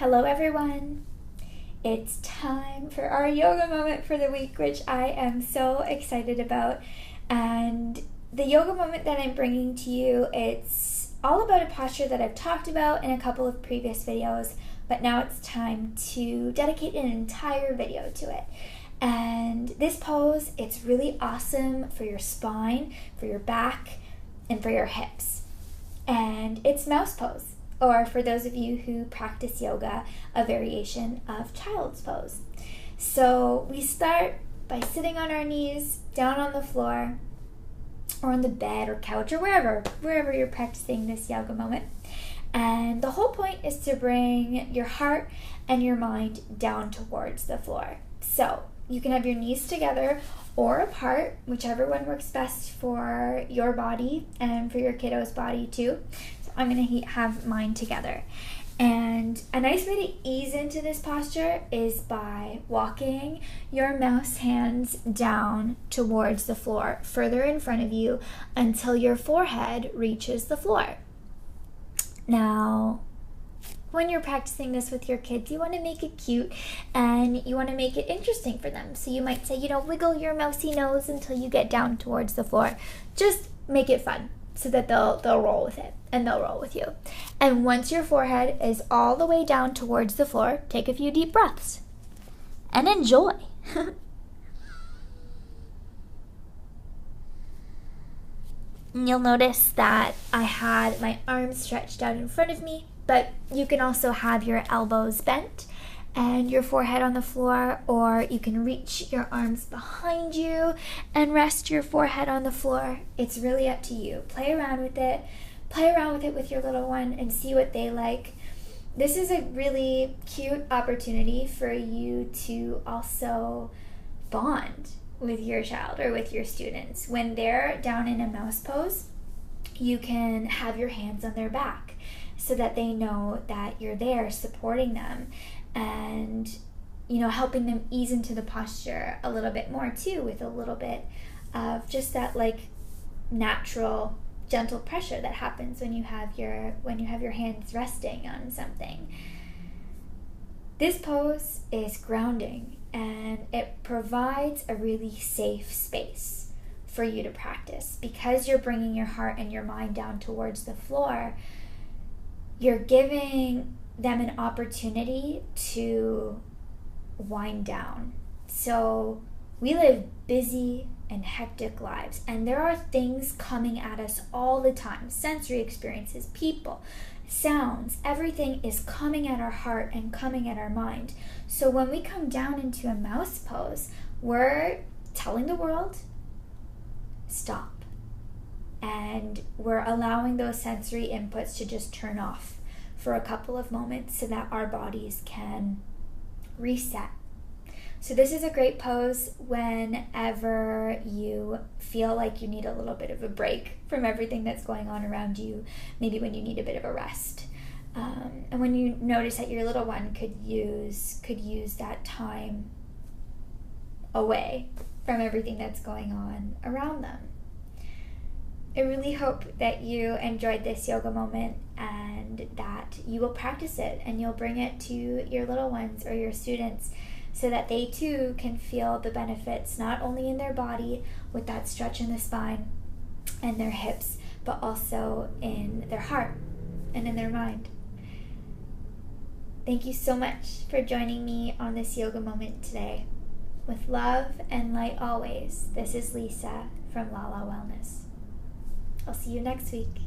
Hello everyone! It's time for our yoga moment for the week, which I am so excited about. And the yoga moment that I'm bringing to you, it's all about a posture that I've talked about in a couple of previous videos, but now it's time to dedicate an entire video to it. And this pose, it's really awesome for your spine, for your back, and for your hips. And it's mouse pose, or for those of you who practice yoga, a variation of child's pose. So we start by sitting on our knees, down on the floor, or on the bed or couch, or wherever you're practicing this yoga moment. And the whole point is to bring your heart and your mind down towards the floor. So you can have your knees together or apart, whichever one works best for your body and for your kiddo's body too. So I'm going to have mine together. And a nice way to ease into this posture is by walking your mouse hands down towards the floor, further in front of you until your forehead reaches the floor. Now, when you're practicing this with your kids, you want to make it cute and you want to make it interesting for them. So you might say, wiggle your mousy nose until you get down towards the floor. Just make it fun so that they'll roll with it and they'll roll with you. And once your forehead is all the way down towards the floor, take a few deep breaths and enjoy. You'll notice that I had my arms stretched out in front of me, but you can also have your elbows bent and your forehead on the floor, or you can reach your arms behind you and rest your forehead on the floor. It's really up to you. Play around with it. Play around with it with your little one and see what they like. This is a really cute opportunity for you to also bond with your child or with your students. When they're down in a mouse pose, you can have your hands on their back so that they know that you're there supporting them and helping them ease into the posture a little bit more too, with a little bit of just that natural gentle pressure that happens when you have your hands resting on something. This pose is grounding and it provides a really safe space for you to practice. Because you're bringing your heart and your mind down towards the floor, you're giving them an opportunity to wind down. So we live busy and hectic lives, and there are things coming at us all the time. Sensory experiences, people, sounds, everything is coming at our heart and coming at our mind. So when we come down into a mouse pose, we're telling the world, stop. And we're allowing those sensory inputs to just turn off for a couple of moments so that our bodies can reset. So this is a great pose whenever you feel like you need a little bit of a break from everything that's going on around you, maybe when you need a bit of a rest. And when you notice that your little one could use that time away from everything that's going on around them. I really hope that you enjoyed this yoga moment and that you will practice it and you'll bring it to your little ones or your students so that they too can feel the benefits, not only in their body with that stretch in the spine and their hips, but also in their heart and in their mind. Thank you so much for joining me on this yoga moment today. With love and light always, this is Lisa from laLa Wellness. I'll see you next week.